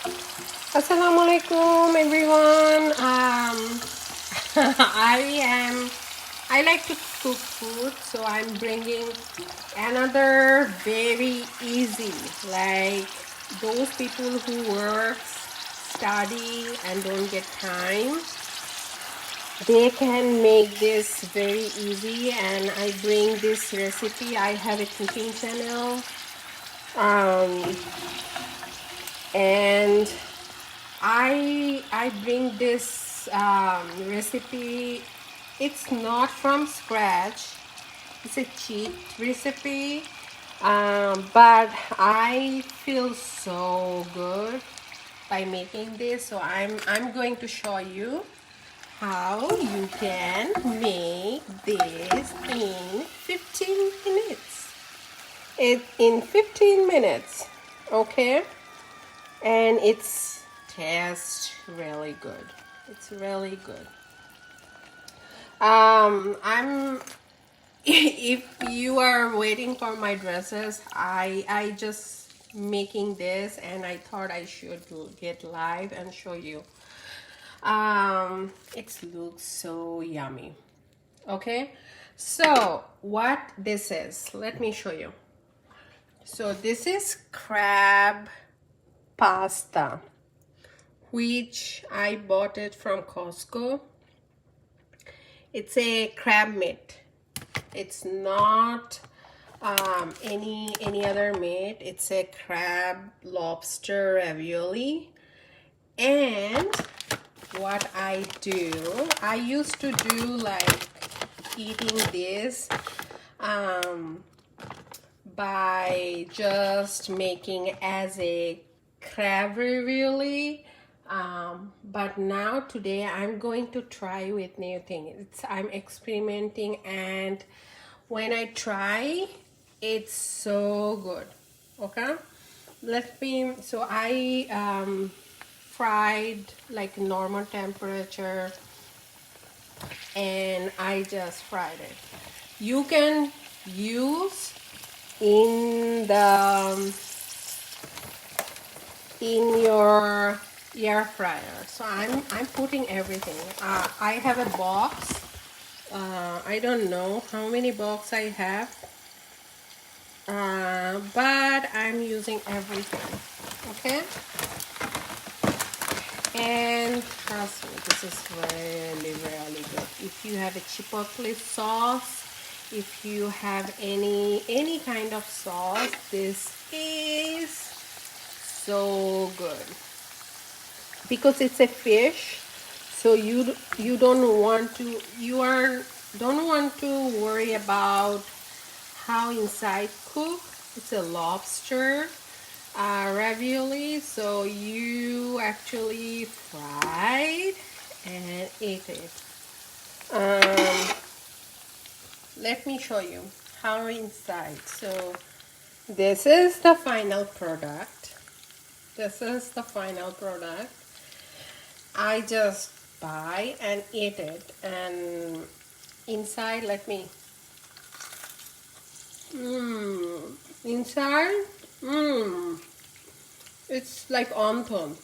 Assalamualaikum everyone. I like to cook food, so I'm bringing another very easy, like those people who work, study and don't get time, they can make this very easy. And I bring this recipe. I have a cooking channel, um, and I bring this recipe. It's not from scratch. It's a cheat recipe, but I feel so good by making this. So I'm going to show you how you can make this in 15 minutes. It in 15 minutes, okay? And it's tastes really good. It's really good. I'm if you are waiting for my dresses, I just making this, and I thought I should get live and show you. It looks so yummy. Okay, so what this is, let me show you. So this is crab pasta, which I bought it from Costco. It's a crab meat. It's not any other meat. It's a crab lobster ravioli. And what I do, I used to do like eating this by just making as a crab ravioli, but now today I'm going to try with new things. I'm experimenting, and when I try, it's so good. Okay, so I fried like normal temperature, and I just fried it. You can use in the in your air fryer. So I'm putting everything. I have a box. I don't know how many box I have, but I'm using everything. Okay, and trust me, this is really good. If you have a chipotle sauce, if you have any kind of sauce, this is so good, because it's a fish. So you don't want to worry about how inside cook. It's a lobster ravioli, so you actually fried and eat it. um, Let me show you how inside. So this is the final product. This is the final product. I just buy and eat it, and inside, let me inside, it's like wonton.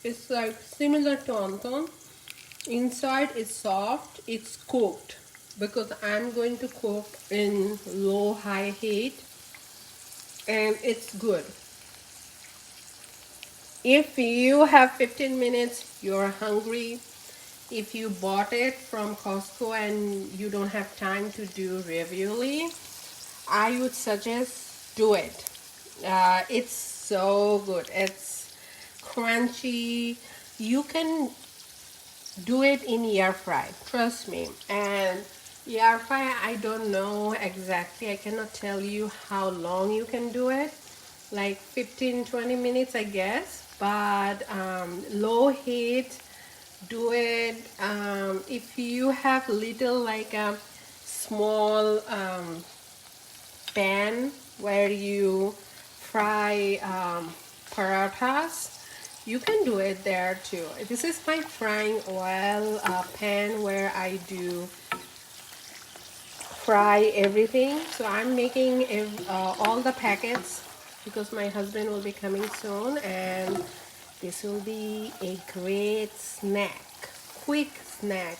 It's like similar to wonton. Inside is soft. It's cooked, because I'm going to cook in low high heat, and it's good. If you have 15 minutes, you're hungry, if you bought it from Costco and you don't have time to do ravioli, I would suggest do it. It's so good. It's crunchy. You can do it in air fry, trust me. And air fry, I don't know exactly. I cannot tell you how long you can do it, like 15-20 minutes, I guess. But low heat, do it. If you have little, like a small pan where you fry parathas, you can do it there too. This is my frying oil pan where I do fry everything. So I'm making all the packets, because my husband will be coming soon, and This will be a great snack, quick snack.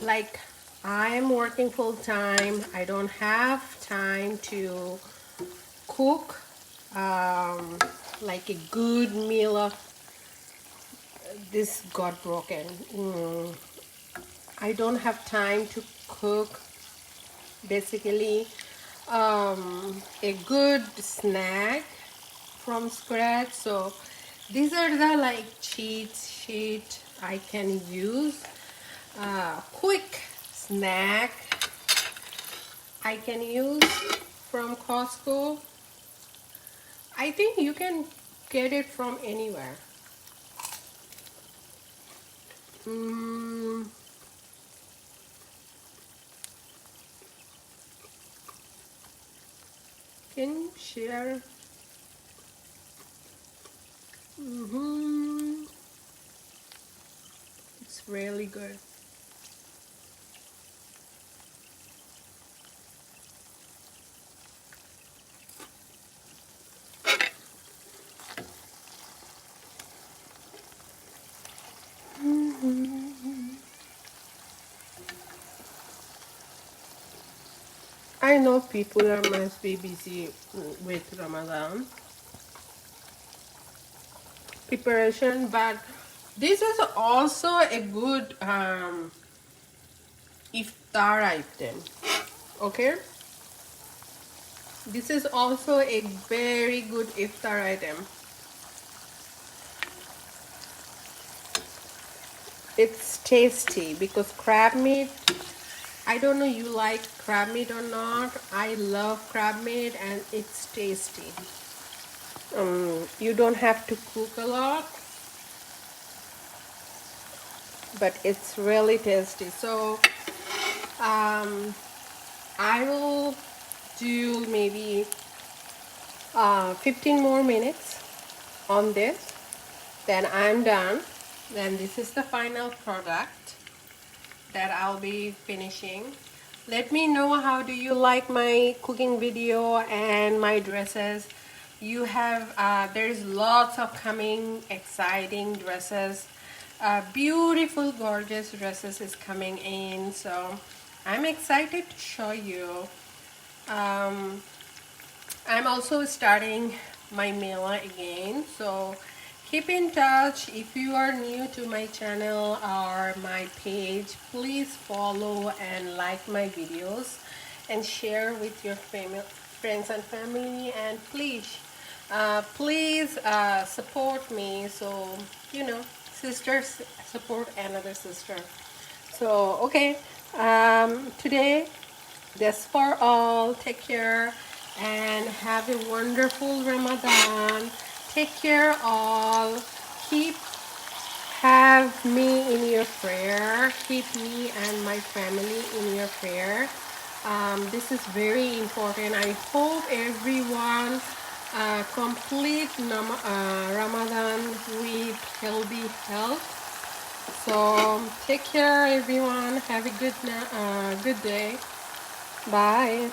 Like I'm working full time. I don't have time to cook like a good meal of this got broken. I don't have time to cook basically a good snack from scratch. So these are the like cheat sheet I can use. Quick snack I can use from Costco. I think you can get it from anywhere. Can you share? It's really good. I know people must be busy with Ramadan preparation, but this is also a good iftar item. Okay, this is also a very good iftar item. It's tasty because crab meat, I don't know you like crab meat or not. I love crab meat and it's tasty. You don't have to cook a lot, but it's really tasty. So I will do maybe 15 more minutes on this, then I'm done. Then this is the final product that I'll be finishing. Let me know how do you like my cooking video and my dresses. You have there's lots of coming exciting dresses, beautiful gorgeous dresses is coming in, so I'm excited to show you. I'm also starting my meal again, so keep in touch. If you are new to my channel or my page, please follow and like my videos and share with your friends and family, and please support me, so you know, sisters support another sister. So okay, today that's for all. Take care and have a wonderful Ramadan. Take care all. Keep have me in your prayer. Keep me and my family in your prayer. This is very important. I hope everyone complete Ramadan with healthy health. So take care everyone. Have a good day. Bye.